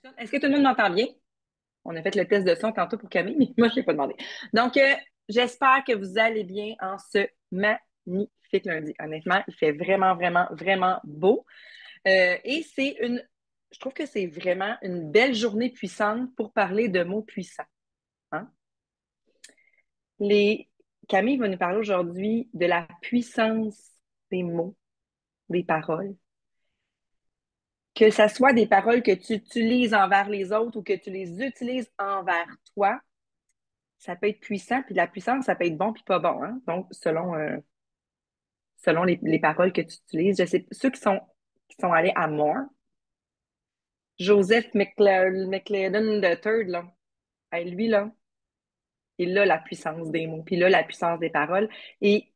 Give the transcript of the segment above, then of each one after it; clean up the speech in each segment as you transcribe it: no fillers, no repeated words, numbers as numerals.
Fonctionne. Est-ce que tout le monde m'entend bien? On a fait le test de son tantôt pour Camille, mais moi, je ne l'ai pas demandé. Donc, j'espère que vous allez bien en ce magnifique lundi. Honnêtement, il fait vraiment, vraiment, vraiment beau. Et je trouve que c'est vraiment une belle journée puissante pour parler de mots puissants. Hein? Les... Camille va nous parler aujourd'hui de la puissance des mots, des paroles. Que ce soit des paroles que tu utilises envers les autres ou que tu les utilises envers toi, ça peut être puissant, puis la puissance, ça peut être bon puis pas bon. Hein? Donc, selon les paroles que tu utilises, je sais, ceux qui sont allés à Moore, Joseph McClellan III, là, lui, là, il a la puissance des mots, puis il a la puissance des paroles. Et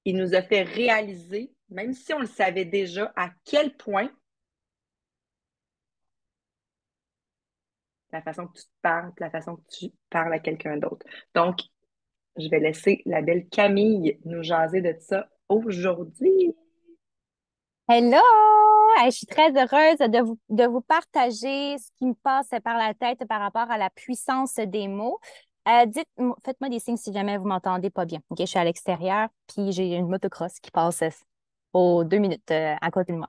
il nous a fait réaliser, même si on le savait déjà, à quel point la façon que tu te parles, la façon que tu parles à quelqu'un d'autre. Donc, je vais laisser la belle Camille nous jaser de ça aujourd'hui. Hello! Je suis très heureuse de vous partager ce qui me passe par la tête par rapport à la puissance des mots. Faites-moi des signes si jamais vous m'entendez pas bien. OK, je suis à l'extérieur, puis j'ai une motocross qui passe aux 2 minutes à côté de moi.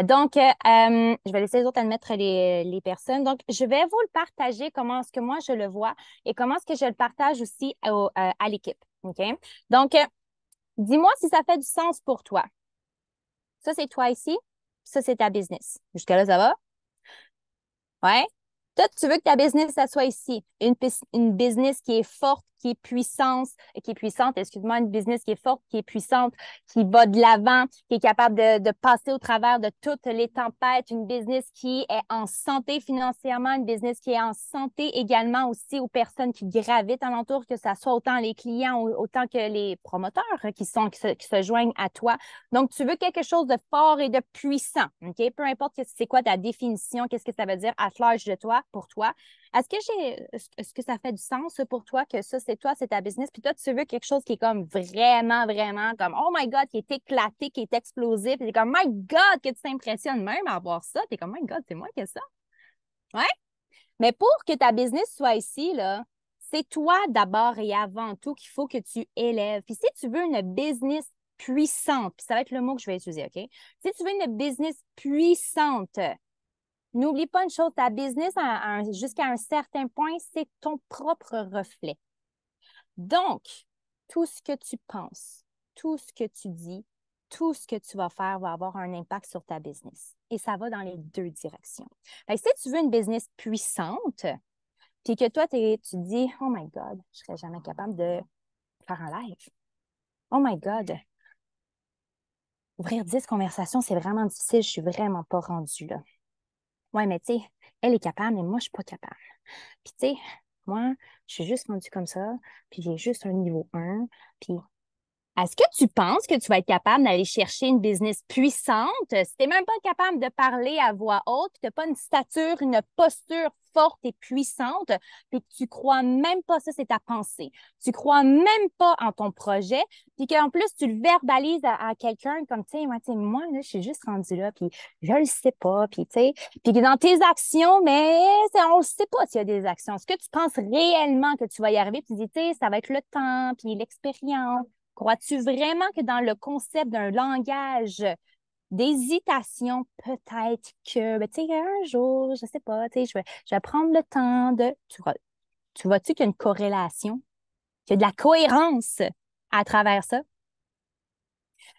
Donc, je vais laisser les autres admettre les personnes. Donc, je vais vous le partager comment est-ce que moi je le vois et comment est-ce que je le partage aussi à l'équipe. OK? Donc, dis-moi si ça fait du sens pour toi. Ça, c'est toi ici. Ça, c'est ta business. Jusqu'à là, ça va? Ouais. Toi, tu veux que ta business, ça soit ici. Une business qui est forte, qui est puissante, excuse-moi, une business qui est forte, qui est puissante, qui va de l'avant, qui est capable de passer au travers de toutes les tempêtes, une business qui est en santé financièrement, une business qui est en santé également aussi aux personnes qui gravitent alentour, que ce soit autant les clients, autant que les promoteurs qui se joignent à toi. Donc, tu veux quelque chose de fort et de puissant, OK? Peu importe c'est quoi ta définition, qu'est-ce que ça veut dire à large de toi, pour toi. Est-ce que ça fait du sens pour toi que ça, c'est toi, c'est ta business? Puis toi, tu veux quelque chose qui est comme vraiment, vraiment comme, oh my God, qui est éclaté, qui est explosif. Puis t'es comme, my God, que tu t'impressionnes même à voir ça. T'es comme, my God, c'est moi qui ai ça. Ouais? Mais pour que ta business soit ici, là, c'est toi d'abord et avant tout qu'il faut que tu élèves. Puis si tu veux une business puissante, puis ça va être le mot que je vais utiliser, OK? Si tu veux une business puissante, n'oublie pas une chose, ta business, jusqu'à un certain point, c'est ton propre reflet. Donc, tout ce que tu penses, tout ce que tu dis, tout ce que tu vas faire va avoir un impact sur ta business. Et ça va dans les deux directions. Fait que si tu veux une business puissante, puis que toi, tu te dis, oh my God, je serais jamais capable de faire un live. Oh my God, ouvrir 10 conversations, c'est vraiment difficile, je suis vraiment pas rendue là. Ouais, mais tu sais, elle est capable, mais moi, je suis pas capable. Puis tu sais, moi, je suis juste rendue comme ça, puis j'ai juste un niveau 1, puis est-ce que tu penses que tu vas être capable d'aller chercher une business puissante si tu n'es même pas capable de parler à voix haute, puis tu n'as pas une stature, une posture forte et puissante, puis que tu crois même pas ça, c'est ta pensée. Tu crois même pas en ton projet, puis qu'en plus, tu le verbalises à quelqu'un comme, moi, là, je suis juste rendue là, puis je le sais pas, puis tu sais, puis que dans tes actions, mais on ne sait pas s'il y a des actions. Est-ce que tu penses réellement que tu vas y arriver, puis tu dis, tu sais, ça va être le temps, puis l'expérience. Crois-tu vraiment que dans le concept d'un langage d'hésitation, peut-être que, ben, tu sais, un jour, je sais pas, tu sais, je vais prendre le temps de. Tu vois-tu qu'il y a une corrélation, qu'il y a de la cohérence à travers ça?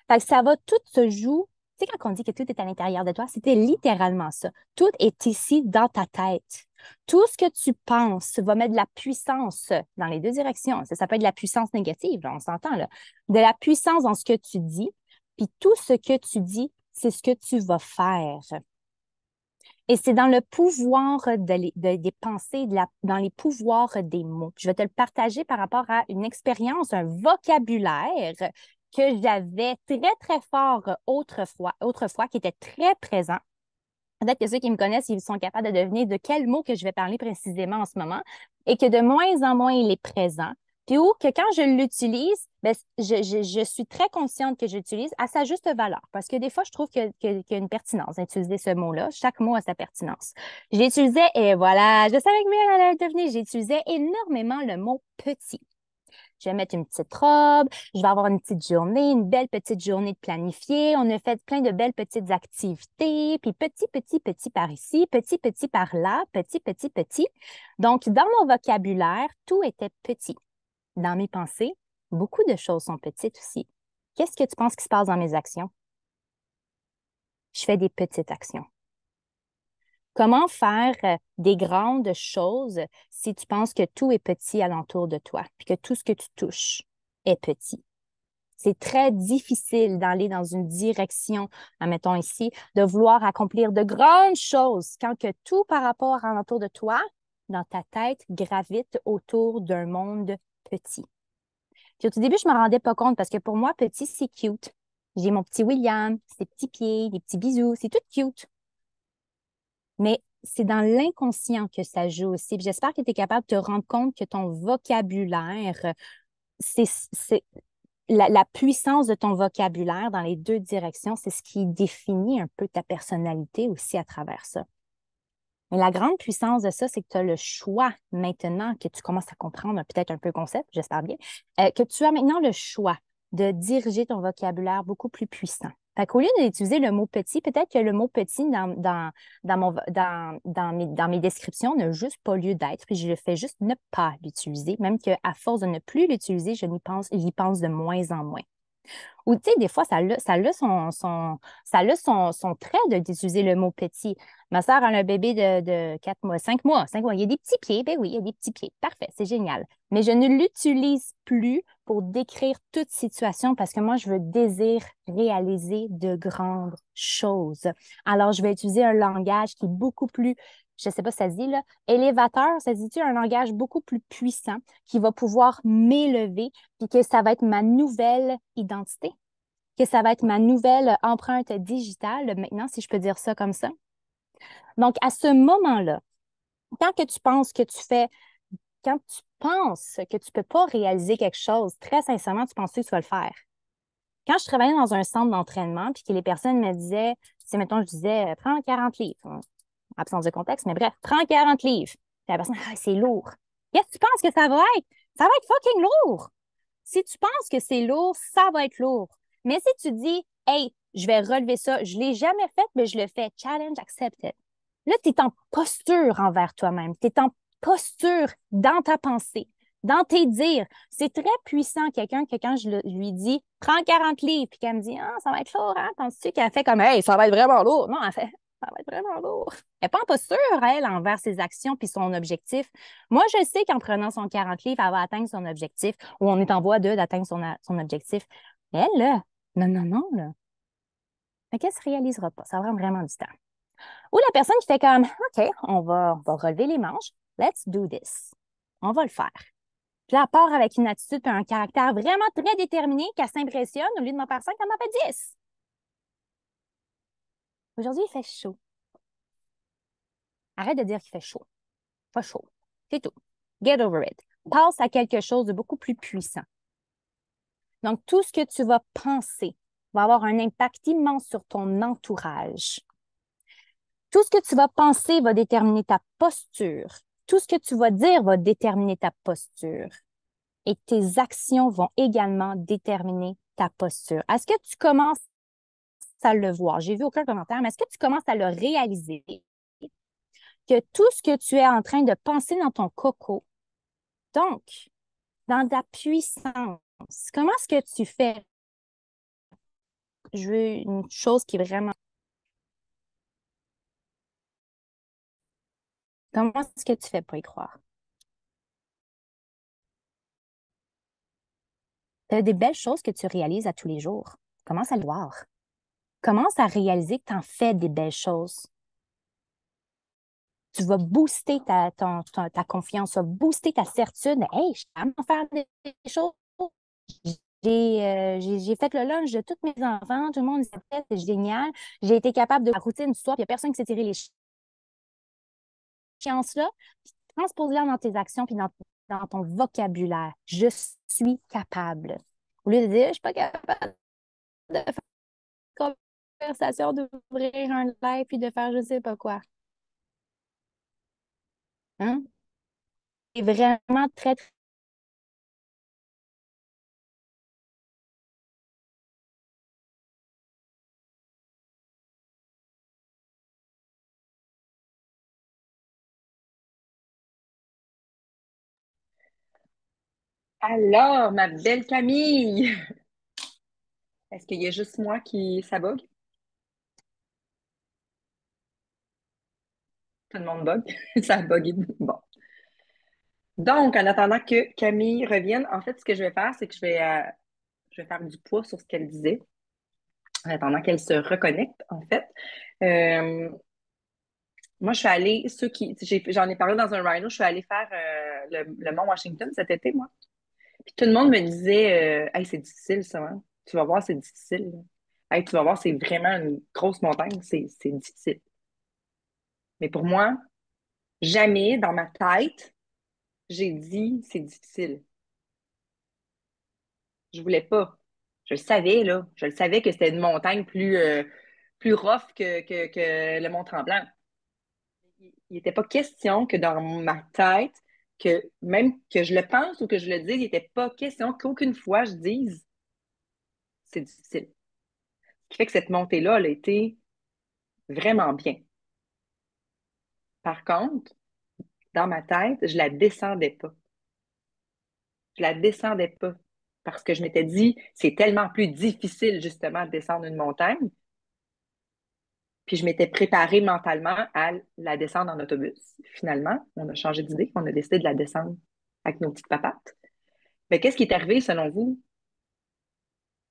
Fait que ça va tout se jouer. Tu sais, quand on dit que tout est à l'intérieur de toi, c'était littéralement ça. Tout est ici dans ta tête. Tout ce que tu penses va mettre de la puissance dans les deux directions. Ça peut être de la puissance négative, là, on s'entend là. De la puissance dans ce que tu dis, puis tout ce que tu dis, c'est ce que tu vas faire. Et c'est dans le pouvoir des pensées, dans les pouvoirs des mots. Je vais te le partager par rapport à une expérience, un vocabulaire que j'avais très, très fort autrefois, qui était très présent. Peut-être que ceux qui me connaissent, ils sont capables de deviner de quel mot que je vais parler précisément en ce moment et que de moins en moins il est présent. Puis où que quand je l'utilise, ben, je suis très consciente que j'utilise à sa juste valeur. Parce que des fois, je trouve qu'il y a une pertinence d'utiliser ce mot-là. Chaque mot a sa pertinence. J'utilisais, et voilà, je savais que Mia allait devenir, j'utilisais énormément le mot petit. Je vais mettre une petite robe, je vais avoir une petite journée, une belle petite journée de planifier. On a fait plein de belles petites activités, puis petit, petit, petit par ici, petit, petit par là, petit, petit, petit. Donc, dans mon vocabulaire, tout était petit. Dans mes pensées, beaucoup de choses sont petites aussi. Qu'est-ce que tu penses qui se passe dans mes actions? Je fais des petites actions. Comment faire des grandes choses si tu penses que tout est petit alentour de toi, puis que tout ce que tu touches est petit? C'est très difficile d'aller dans une direction, admettons ici, de vouloir accomplir de grandes choses quand que tout par rapport alentour de toi, dans ta tête, gravite autour d'un monde petit. Puis au tout début, je ne me rendais pas compte parce que pour moi, petit, c'est cute. J'ai mon petit William, ses petits pieds, des petits bisous, c'est tout cute. Mais c'est dans l'inconscient que ça joue aussi. Puis j'espère que tu es capable de te rendre compte que ton vocabulaire, c'est la puissance de ton vocabulaire dans les deux directions, c'est ce qui définit un peu ta personnalité aussi à travers ça. Mais la grande puissance de ça, c'est que tu as le choix maintenant que tu commences à comprendre peut-être un peu le concept, j'espère bien, que tu as maintenant le choix de diriger ton vocabulaire beaucoup plus puissant. Fait qu'au lieu d'utiliser le mot petit, peut-être que le mot petit dans mes descriptions n'a juste pas lieu d'être, puis je le fais juste ne pas l'utiliser, même qu'à force de ne plus l'utiliser, j'y pense de moins en moins. Ou, tu sais, des fois, ça a son trait d'utiliser le mot petit. Ma soeur a un bébé de 4 mois, 5 mois, 5 mois. Il y a des petits pieds. Ben oui, il y a des petits pieds. Parfait, c'est génial. Mais je ne l'utilise plus pour décrire toute situation parce que moi, je désire réaliser de grandes choses. Alors, je vais utiliser un langage qui est beaucoup plus, je ne sais pas si ça se dit, là, élévateur. Ça se dit un langage beaucoup plus puissant qui va pouvoir m'élever puis que ça va être ma nouvelle identité, que ça va être ma nouvelle empreinte digitale, maintenant, si je peux dire ça comme ça. Donc, à ce moment-là, quand que tu penses que tu fais, quand tu penses que tu ne peux pas réaliser quelque chose, très sincèrement, tu penses que tu vas le faire. Quand je travaillais dans un centre d'entraînement, puis que les personnes me disaient, si mettons, je disais, prends 40 livres, absence de contexte, mais bref, prends 40 livres. Puis la personne, ah, c'est lourd. Qu'est-ce que tu penses que ça va être? Ça va être fucking lourd. Si tu penses que c'est lourd, ça va être lourd. Mais si tu dis, hey, je vais relever ça, je ne l'ai jamais fait, mais je le fais, challenge accepted. Là, tu es en posture envers toi-même. Tu es en posture dans ta pensée, dans tes dires. C'est très puissant, quelqu'un que quand lui dis, prends 40 livres, puis qu'elle me dit, ah, ça va être lourd, hein? Penses-tu qu'elle fait comme, hey, ça va être vraiment lourd? Non, elle fait, ça va être vraiment lourd. Elle n'est pas en posture, elle, envers ses actions puis son objectif. Moi, je sais qu'en prenant son 40 livres, elle va atteindre son objectif ou on est en voie d'atteindre son objectif. Elle, là, non, non, non, là. Mais qu'elle ne se réalisera pas. Ça va prendre vraiment du temps. Ou la personne qui fait comme, OK, on va relever les manches. Let's do this. On va le faire. Puis là, elle part avec une attitude et un caractère vraiment très déterminé qu'elle s'impressionne. Au lieu de m'en faire 5, elle m'en fait 10. Aujourd'hui, il fait chaud. Arrête de dire qu'il fait chaud. Pas chaud. C'est tout. Get over it. Passe à quelque chose de beaucoup plus puissant. Donc, tout ce que tu vas penser va avoir un impact immense sur ton entourage. Tout ce que tu vas penser va déterminer ta posture. Tout ce que tu vas dire va déterminer ta posture. Et tes actions vont également déterminer ta posture. Est-ce que tu commences à le voir? J'ai vu aucun commentaire, mais est-ce que tu commences à le réaliser? Que tout ce que tu es en train de penser dans ton coco, donc, dans ta puissance, comment est-ce que tu fais? Je veux une chose qui est vraiment... Comment est-ce que tu fais pour y croire? Tu as des belles choses que tu réalises à tous les jours. Commence à le voir. Commence à réaliser que tu en fais des belles choses. Tu vas booster ta confiance, tu vas booster ta certitude. Hey, je suis capable de faire des choses. J'ai fait le lunch de tous mes enfants. Tout le monde disait, c'est génial. J'ai été capable de la routine du soir. Il n'y a personne qui s'est tiré les chiences là. Transpose-la dans tes actions puis dans dans ton vocabulaire. Je suis capable. Au lieu de dire, je suis pas capable de faire une conversation, d'ouvrir un live puis de faire je sais pas quoi. Hein? C'est vraiment très, très. Alors, ma belle Camille, est-ce qu'il y a juste moi qui ça bug? Tout le monde bug? Ça a bugué. Bon. Donc, en attendant que Camille revienne, en fait, ce que je vais faire, c'est que je vais faire du poids sur ce qu'elle disait, en attendant qu'elle se reconnecte, en fait. Euh, Moi, je suis allée, j'en ai parlé dans un rhino, je suis allée faire le Mont Washington cet été, moi. Puis tout le monde me disait, hey, c'est difficile, ça, hein? Tu vas voir, c'est difficile. Hey, tu vas voir, c'est vraiment une grosse montagne, c'est difficile. Mais pour moi, jamais dans ma tête, j'ai dit c'est difficile. Je voulais pas. Je le savais, là. Je le savais que c'était une montagne plus rough que le Mont-Tremblant. Il n'était pas question que dans ma tête, que même que je le pense ou que je le dise, il n'était pas question qu'aucune fois je dise c'est difficile. Ce qui fait que cette montée-là, elle a été vraiment bien. Par contre, dans ma tête, je la descendais pas. Je la descendais pas parce que je m'étais dit, c'est tellement plus difficile justement de descendre une montagne. Puis je m'étais préparée mentalement à la descendre en autobus. Finalement, on a changé d'idée, on a décidé de la descendre avec nos petites papates. Mais qu'est-ce qui est arrivé selon vous?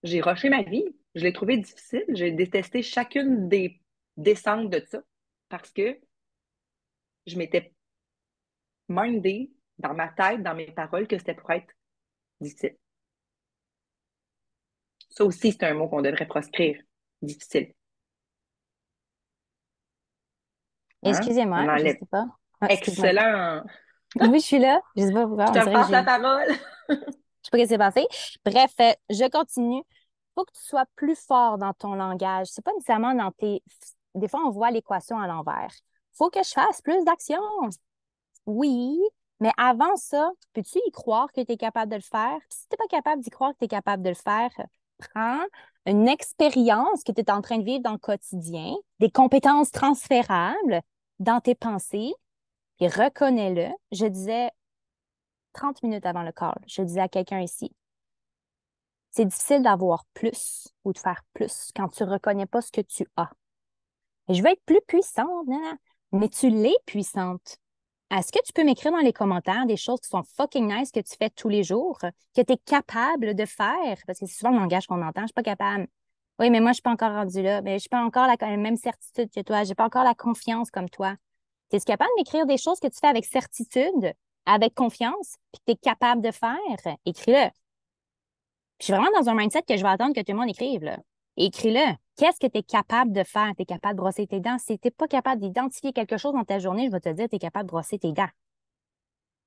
J'ai rushé ma vie. Je l'ai trouvé difficile. J'ai détesté chacune des descentes de ça parce que je m'étais mindée dans ma tête, dans mes paroles, que c'était pour être difficile. Ça aussi, c'est un mot qu'on devrait proscrire. Difficile. Hein? On Excusez-moi, je enlève. sais pas. Ah, excuse-moi. Excellent. Oui, je suis là. Je sais pas pourquoi. Je On te dirait que repasse la j'ai. parole. Je sais pas ce qui s'est passé. Bref, je continue. Il faut que tu sois plus fort dans ton langage. C'est pas nécessairement dans tes. Des fois, on voit l'équation à l'envers. Il faut que je fasse plus d'actions. Oui, mais avant ça, peux-tu y croire que tu es capable de le faire? Puis si tu n'es pas capable d'y croire que tu es capable de le faire, prends une expérience que tu es en train de vivre dans le quotidien, des compétences transférables dans tes pensées, et reconnais-le. Je disais 30 minutes avant le call, je disais à quelqu'un ici, c'est difficile d'avoir plus ou de faire plus quand tu ne reconnais pas ce que tu as. Et je veux être plus puissante, nan, nan. Mais tu l'es puissante. Est-ce que tu peux m'écrire dans les commentaires des choses qui sont fucking nice que tu fais tous les jours, que tu es capable de faire? Parce que c'est souvent le langage qu'on entend, je suis pas capable. Oui, mais moi, je suis pas encore rendue là. Mais je suis pas encore la même certitude que toi. J'ai pas encore la confiance comme toi. Es-tu capable de m'écrire des choses que tu fais avec certitude, avec confiance, puis que tu es capable de faire? Écris-le. Puis je suis vraiment dans un mindset que je vais attendre que tout le monde écrive, là. Écris-le. Qu'est-ce que tu es capable de faire? Tu es capable de brosser tes dents. Si tu n'es pas capable d'identifier quelque chose dans ta journée, je vais te dire, tu es capable de brosser tes dents.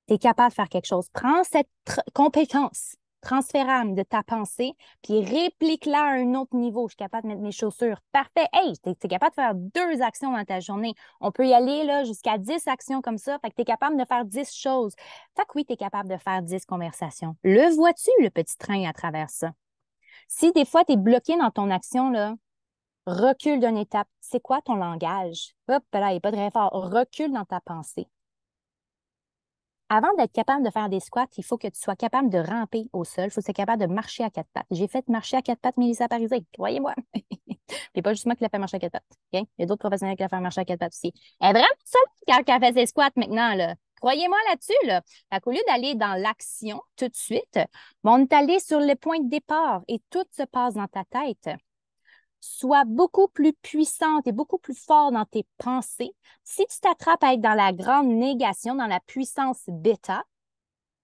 Tu es capable de faire quelque chose. Prends cette compétence transférable de ta pensée, puis réplique-la à un autre niveau. Je suis capable de mettre mes chaussures. Parfait. Hey, tu es capable de faire 2 actions dans ta journée. On peut y aller là, jusqu'à 10 actions comme ça. Fait que tu es capable de faire 10 choses. Fait que oui, tu es capable de faire 10 conversations. Le vois-tu, le petit train à travers ça? Si des fois, tu es bloqué dans ton action, là, recule d'une étape. C'est quoi ton langage? Hop, là, il n'est pas très fort. Recule dans ta pensée. Avant d'être capable de faire des squats, il faut que tu sois capable de ramper au sol. Il faut que tu sois capable de marcher à 4 pattes. J'ai fait marcher à 4 pattes Mélissa Parisé, croyez-moi. C'est pas juste moi qui l'ai fait marcher à 4 pattes. OK? Il y a d'autres professionnels qui l'ont fait marcher à 4 pattes aussi. Elle est vraiment seule quand elle fait ses squats maintenant, là. Croyez-moi là-dessus, là. Fait qu'au lieu d'aller dans l'action tout de suite, on est allé sur le point de départ et tout se passe dans ta tête. Sois beaucoup plus puissante et beaucoup plus fort dans tes pensées. Si tu t'attrapes à être dans la grande négation, dans la puissance bêta,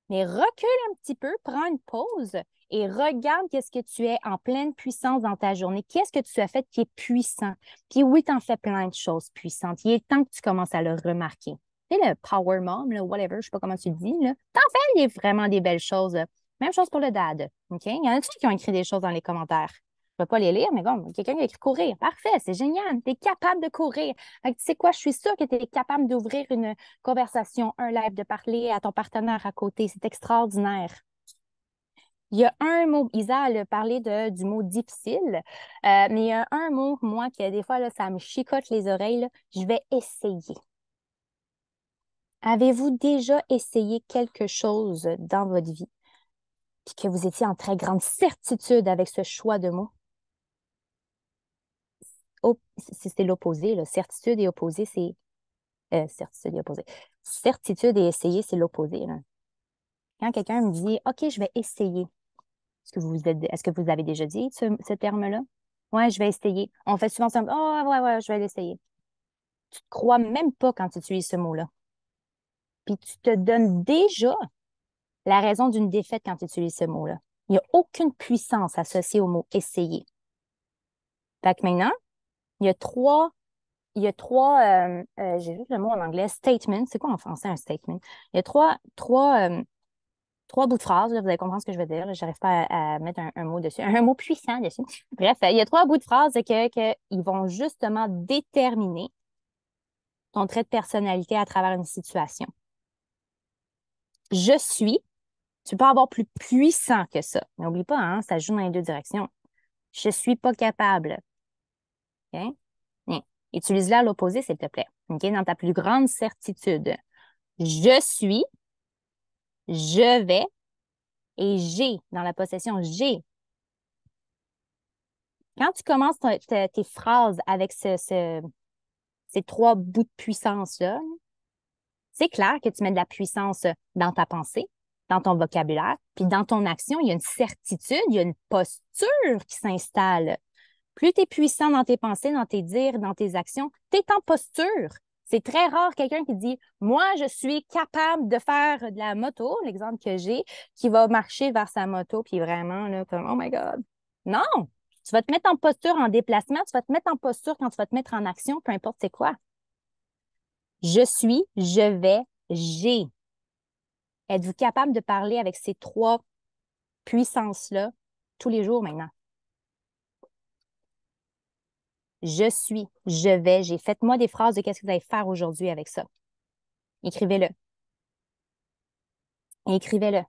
mais recule un petit peu, prends une pause et regarde qu'est-ce que tu es en pleine puissance dans ta journée. Qu'est-ce que tu as fait qui est puissant? Puis oui, tu en fais plein de choses puissantes. Il est temps que tu commences à le remarquer. Tu sais, le power mom, là, whatever, je sais pas comment tu le dis, là. T'en fais vraiment des belles choses, là. Même chose pour le dad, OK? Il y en a qui ont écrit des choses dans les commentaires. Je ne peux pas les lire, mais bon, quelqu'un qui a écrit courir. Parfait, c'est génial. Tu es capable de courir. Fait que tu sais quoi, je suis sûre que tu es capable d'ouvrir une conversation, un live, de parler à ton partenaire à côté. C'est extraordinaire. Il y a un mot, Isa a parlé du mot difficile, mais il y a un mot, moi, qui des fois, là, ça me chicote les oreilles, là. Je vais essayer. Avez-vous déjà essayé quelque chose dans votre vie et que vous étiez en très grande certitude avec ce choix de mots? C'est l'opposé, là. Certitude et opposé, c'est... certitude et opposé. Certitude et essayer, c'est l'opposé, là. Quand quelqu'un me dit, OK, je vais essayer, est-ce que vous avez déjà dit ce terme-là? Ouais, je vais essayer. On fait souvent ça. Oh, ouais, ouais, je vais l'essayer. Tu ne crois même pas quand tu utilises ce mot-là. Puis tu te donnes déjà la raison d'une défaite quand tu utilises ce mot-là. Il n'y a aucune puissance associée au mot essayer. Fait que maintenant, il y a trois, j'ai juste le mot en anglais, statement. C'est quoi en français un statement? Il y a trois bouts de phrases, là, vous allez comprendre ce que je veux dire. Je n'arrive pas à mettre un mot dessus, un mot puissant dessus. Bref, il y a trois bouts de phrases ils vont justement déterminer ton trait de personnalité à travers une situation. Je suis, tu peux avoir plus puissant que ça. Mais n'oublie pas, hein, ça joue dans les deux directions. Je suis pas capable. OK? Bien. Utilise-la à l'opposé, s'il te plaît. OK? Dans ta plus grande certitude. Je suis, je vais et j'ai. Dans la possession, j'ai. Quand tu commences tes phrases avec ces trois bouts de puissance-là, c'est clair que tu mets de la puissance dans ta pensée, dans ton vocabulaire, puis dans ton action, il y a une certitude, il y a une posture qui s'installe. Plus tu es puissant dans tes pensées, dans tes dires, dans tes actions, tu es en posture. C'est très rare quelqu'un qui dit moi, je suis capable de faire de la moto, l'exemple que j'ai, qui va marcher vers sa moto, puis vraiment, là, comme oh my God. Non! Tu vas te mettre en posture en déplacement, tu vas te mettre en posture quand tu vas te mettre en action, peu importe c'est quoi. Je suis, je vais, j'ai. Êtes-vous capable de parler avec ces trois puissances-là tous les jours maintenant? Je suis, je vais, j'ai. Faites-moi des phrases de qu'est-ce que vous allez faire aujourd'hui avec ça. Écrivez-le. Écrivez-le.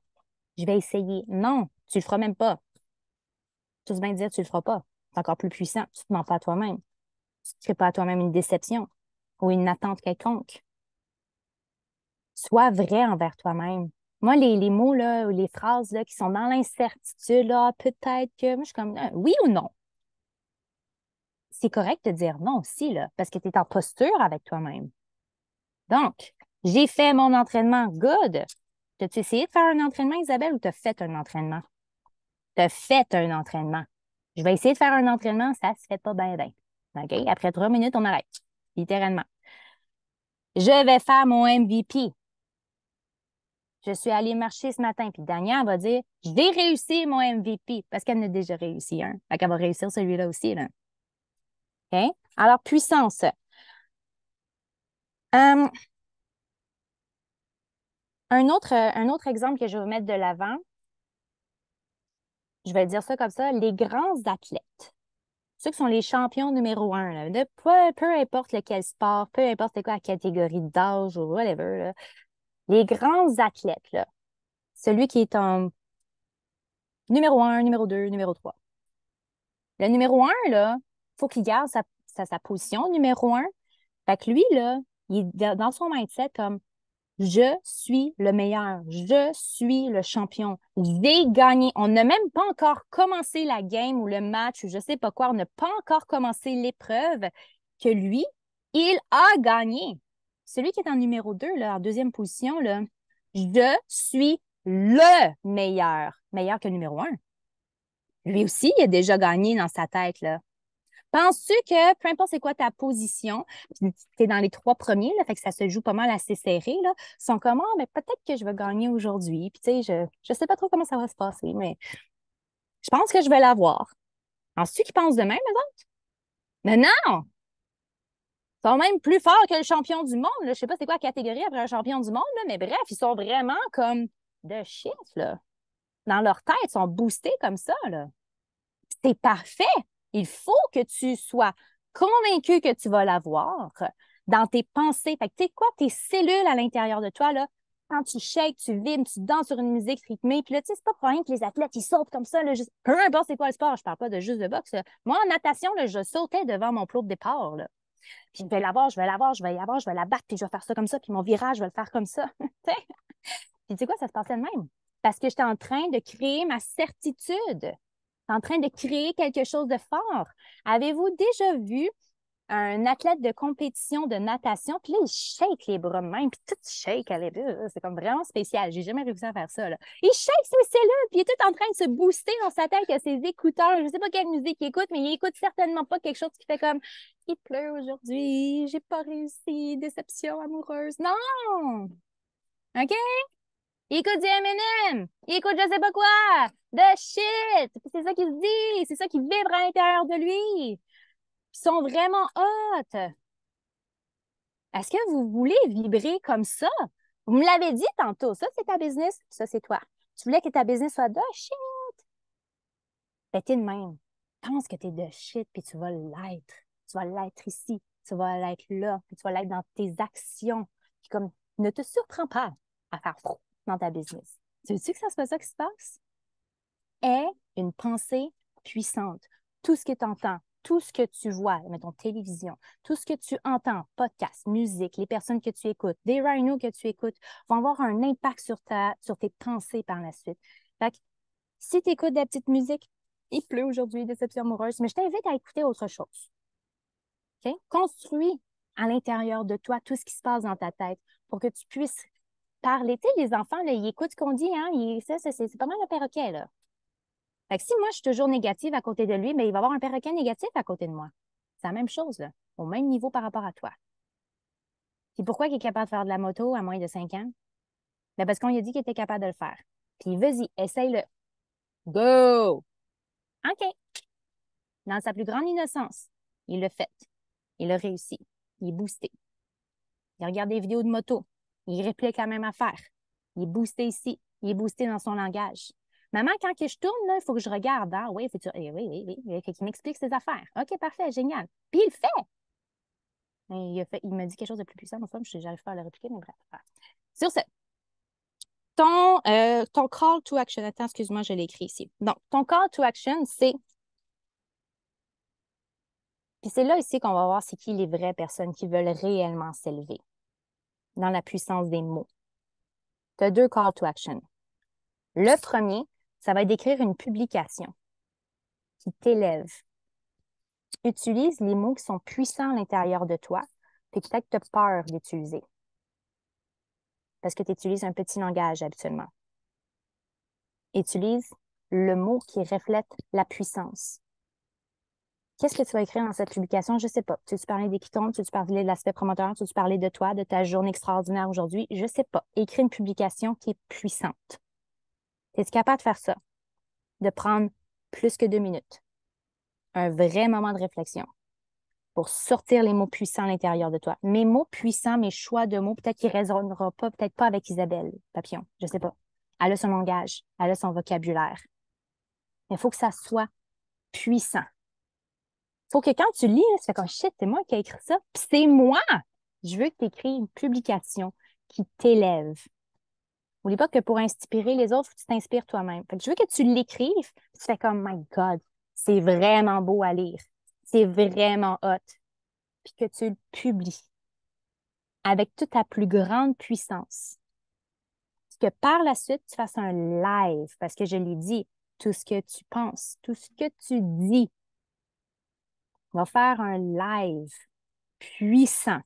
Je vais essayer. Non, tu le feras même pas. Tu vas bien dire tu le feras pas. C'est encore plus puissant. Tu te mens pas à toi-même. Tu ne crées pas à toi-même une déception ou une attente quelconque. Sois vrai envers toi-même. Moi, les mots, là, ou les phrases là, qui sont dans l'incertitude, là, peut-être que. Moi, je suis comme oui ou non. C'est correct de dire non aussi, là, parce que tu es en posture avec toi-même. Donc, j'ai fait mon entraînement. Good. As-tu essayé de faire un entraînement, Isabelle, ou tu as fait un entraînement? Tu as fait un entraînement. Je vais essayer de faire un entraînement, ça se fait pas bien, bien. OK? Après 3 minutes, on arrête. Littéralement. Je vais faire mon MVP. Je suis allée marcher ce matin, puis Danielle va dire j'ai réussi mon MVP parce qu'elle en a déjà réussi un. Fait qu'elle va réussir celui-là aussi, là. OK? Alors, puissance. Euh, un autre exemple que je vais vous mettre de l'avant, je vais dire ça comme ça, les grands athlètes, ceux qui sont les champions numéro un, là, de peu importe lequel sport, peu importe c'est quoi la catégorie d'âge ou whatever, là, les grands athlètes, là, celui qui est en numéro un, numéro 2, numéro 3. Le numéro un, là, il faut qu'il garde sa position numéro un. Fait que lui, là, il est dans son mindset comme je suis le meilleur, je suis le champion, j'ai gagné. On n'a même pas encore commencé la game ou le match ou je sais pas quoi, on n'a pas encore commencé l'épreuve que lui, il a gagné. Celui qui est en numéro 2, là, en deuxième position, là, je suis le meilleur, meilleur que le numéro 1. Lui aussi, il a déjà gagné dans sa tête, là. Penses-tu que, peu importe c'est quoi ta position, tu es dans les trois premiers, là, fait que ça se joue pas mal assez serré, là, sont comme, ah, mais peut-être que je vais gagner aujourd'hui. Puis, tu sais, je sais pas trop comment ça va se passer, mais je pense que je vais l'avoir. Penses-tu qu'ils pensent de même, eux autres? Mais non! Ils sont même plus forts que le champion du monde. Là. Je ne sais pas c'est quoi la catégorie après un champion du monde, là, mais bref, ils sont vraiment comme de chiffres. Là. Dans leur tête, ils sont boostés comme ça. Là. C'est parfait. Il faut que tu sois convaincu que tu vas l'avoir dans tes pensées. Fait que tu sais quoi, tes cellules à l'intérieur de toi, là, quand tu shakes, tu vibres, tu danses sur une musique rythmée, puis là, tu sais, c'est pas pour rien que les athlètes, ils sautent comme ça, là, juste, peu importe c'est quoi le sport, je parle pas de juste de boxe. Là. Moi, en natation, là, je sautais devant mon plot de départ, là. Puis je vais l'avoir, je vais l'avoir, je vais l'avoir, je vais la battre, puis je vais faire ça comme ça, puis mon virage, je vais le faire comme ça. Puis tu sais quoi, ça se passait de même. Parce que j'étais en train de créer ma certitude, en train de créer quelque chose de fort. Avez-vous déjà vu un athlète de compétition de natation, puis là, il shake les bras de même, puis tout shake à l'ébut. C'est comme vraiment spécial. J'ai jamais réussi à faire ça, là. Il shake ses cellules, puis il est tout en train de se booster dans sa tête avec ses écouteurs. Je sais pas quelle musique il écoute, mais il écoute certainement pas quelque chose qui fait comme « Il pleut aujourd'hui, j'ai pas réussi, déception amoureuse. » Non! OK? Il écoute du Eminem, il écoute je sais pas quoi, de shit. Puis c'est ça qu'il se dit, c'est ça qui vibre à l'intérieur de lui. Ils sont vraiment hot. Est-ce que vous voulez vibrer comme ça? Vous me l'avez dit tantôt, ça c'est ta business, ça c'est toi. Tu voulais que ta business soit de shit. Ben t'es de même. Pense que t'es de shit, puis tu vas l'être. Tu vas l'être ici, tu vas l'être là, puis tu vas l'être dans tes actions. Puis comme, ne te surprends pas à faire trop dans ta business. Tu veux-tu que ça soit ça qui se passe? Est une pensée puissante. Tout ce que tu entends, tout ce que tu vois, mettons télévision, tout ce que tu entends, podcast, musique, les personnes que tu écoutes, des rhinos que tu écoutes, vont avoir un impact sur tes pensées par la suite. Fait que, si tu écoutes de la petite musique, il pleut aujourd'hui, déception amoureuse, mais je t'invite à écouter autre chose. Okay? Construis à l'intérieur de toi tout ce qui se passe dans ta tête pour que tu puisses parler. Tu sais, les enfants, là, ils écoutent ce qu'on dit, hein? C'est pas mal le perroquet, là. Fait que si moi, je suis toujours négative à côté de lui, mais il va y avoir un perroquet négatif à côté de moi. C'est la même chose, là, au même niveau par rapport à toi. Puis pourquoi il est capable de faire de la moto à moins de 5 ans? Ben parce qu'on lui a dit qu'il était capable de le faire. Puis vas-y, essaye-le. Go! OK. Dans sa plus grande innocence, il l'a fait. Il a réussi. Il est boosté. Il regarde des vidéos de moto. Il réplique la même affaire. Il est boosté ici. Il est boosté dans son langage. Maman, quand que je tourne, il faut que je regarde. Ah oui, faut que tu... oui, oui, oui. Il faut qu'il m'explique ses affaires. OK, parfait, génial. Puis il le fait. Il m'a dit quelque chose de plus puissant, mais j'arrive pas à le répliquer, mais bref. Ah. Sur ce, ton call to action. Attends, excuse-moi, je l'ai écrit ici. Donc, ton call to action, c'est. Puis c'est là ici qu'on va voir c'est qui les vraies personnes qui veulent réellement s'élever dans la puissance des mots. Tu as deux call to action. Le premier, ça va être d'écrire une publication qui t'élève. Utilise les mots qui sont puissants à l'intérieur de toi, puis peut-être que tu as peur d'utiliser parce que tu utilises un petit langage habituellement. Utilise le mot qui reflète la puissance. Qu'est-ce que tu vas écrire dans cette publication? Je ne sais pas. Tu veux parler des pitons? Tu veux parler de l'aspect promoteur? Tu veux parler de toi, de ta journée extraordinaire aujourd'hui? Je ne sais pas. Écris une publication qui est puissante. Es-tu capable de faire ça? De prendre plus que 2 minutes. Un vrai moment de réflexion pour sortir les mots puissants à l'intérieur de toi. Mes mots puissants, mes choix de mots, peut-être qu'il ne résonnera pas, peut-être pas avec Isabelle Papillon. Je ne sais pas. Elle a son langage, elle a son vocabulaire. Mais il faut que ça soit puissant. Il faut que quand tu lis, tu fais comme shit, c'est moi qui ai écrit ça. Puis c'est moi. Je veux que tu écris une publication qui t'élève. N'oublie pas que pour inspirer les autres, tu t'inspires toi-même. Fait que je veux que tu l'écrives, tu fais comme My God, c'est vraiment beau à lire. C'est vraiment hot. Puis que tu le publies avec toute ta plus grande puissance. Puis que par la suite, tu fasses un live, parce que je l'ai dit, tout ce que tu penses, tout ce que tu dis, va faire un live puissant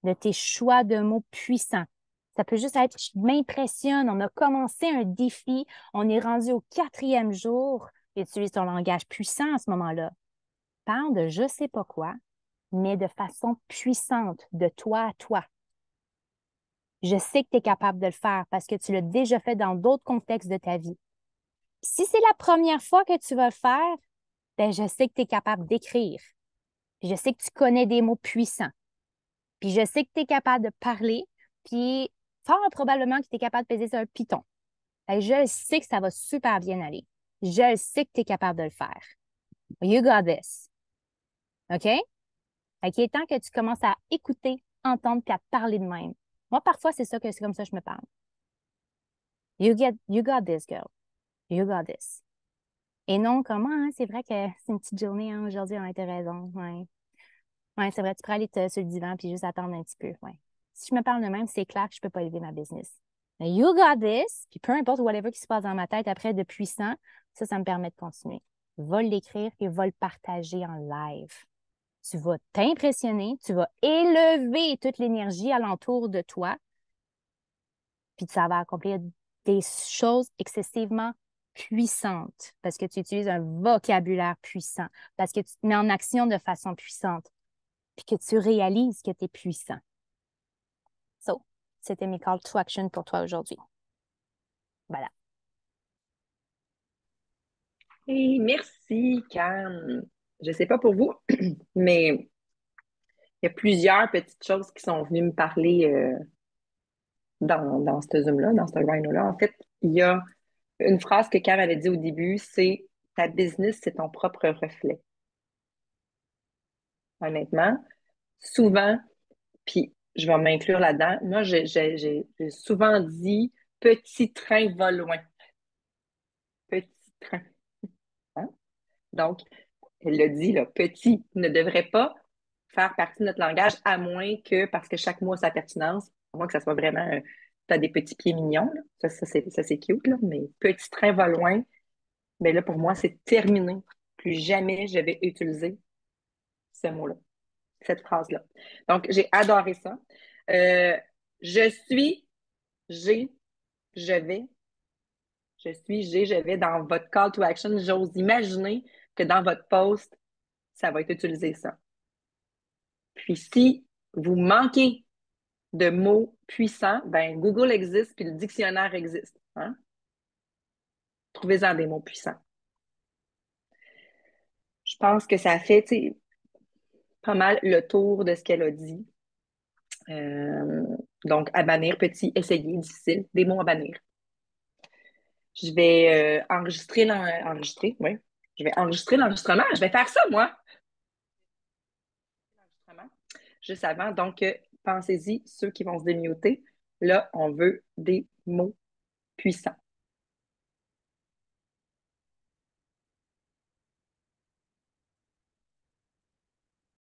de tes choix de mots puissants. Ça peut juste être, je m'impressionne, on a commencé un défi, on est rendu au 4e jour, utilise ton langage puissant à ce moment-là. Parle de je sais pas quoi, mais de façon puissante, de toi à toi. Je sais que tu es capable de le faire parce que tu l'as déjà fait dans d'autres contextes de ta vie. Si c'est la première fois que tu vas le faire, ben je sais que tu es capable d'écrire. Puis je sais que tu connais des mots puissants. Puis je sais que tu es capable de parler. Puis fort probablement que tu es capable de peser sur un piton. Fait que je sais que ça va super bien aller. Je sais que tu es capable de le faire. You got this. OK? Fait qu'il est temps que tu commences à écouter, entendre puis à parler de même. Moi, parfois, c'est comme ça que je me parle. You got this, girl. You got this. Et non, comment, hein? C'est vrai que c'est une petite journée, hein, aujourd'hui, on a été raison. Ouais. Ouais, c'est vrai, tu pourrais aller sur le divan puis juste attendre un petit peu. Ouais. Si je me parle de même, c'est clair que je peux pas élever ma business. Mais you got this, puis peu importe whatever qui se passe dans ma tête après de puissant, ça me permet de continuer. Va l'écrire et va le partager en live. Tu vas t'impressionner, tu vas élever toute l'énergie alentour de toi, puis ça va accomplir des choses excessivement puissantes parce que tu utilises un vocabulaire puissant, parce que tu te mets en action de façon puissante, puis que tu réalises que tu es puissant. So, c'était mes call to action pour toi aujourd'hui. Voilà. Et merci, Cam. Je ne sais pas pour vous, mais il y a plusieurs petites choses qui sont venues me parler dans ce Zoom-là, dans ce Rhino-là. En fait, il y a une phrase que Cam avait dit au début, c'est ta business, c'est ton propre reflet. Honnêtement, souvent, puis je vais m'inclure là-dedans, moi, j'ai souvent dit petit train va loin. Petit train. Hein? Donc, elle l'a dit, là, petit ne devrait pas faire partie de notre langage, à moins que, parce que chaque mot a sa pertinence, à moins que ça soit vraiment, tu as des petits pieds mignons, là. Ça, c'est cute, là, mais petit train va loin, mais là, pour moi, c'est terminé. Plus jamais je vais utiliser ce mot-là, cette phrase-là. Donc, j'ai adoré ça. Euh, je suis, j'ai, je vais, je suis, j'ai, je vais dans votre call to action. J'ose imaginer que dans votre post, ça va être utilisé ça. Puis si vous manquez de mots puissants, ben Google existe puis le dictionnaire existe. Hein? Trouvez-en des mots puissants. Je pense que ça fait pas mal le tour de ce qu'elle a dit. Euh, donc, à bannir, petit, essayer, difficile, des mots à bannir. Je vais enregistrer, oui. Je vais enregistrer l'enregistrement. Je vais faire ça, moi. L'enregistrement, juste avant. Donc, pensez-y, ceux qui vont se démuter. Là, on veut des mots puissants.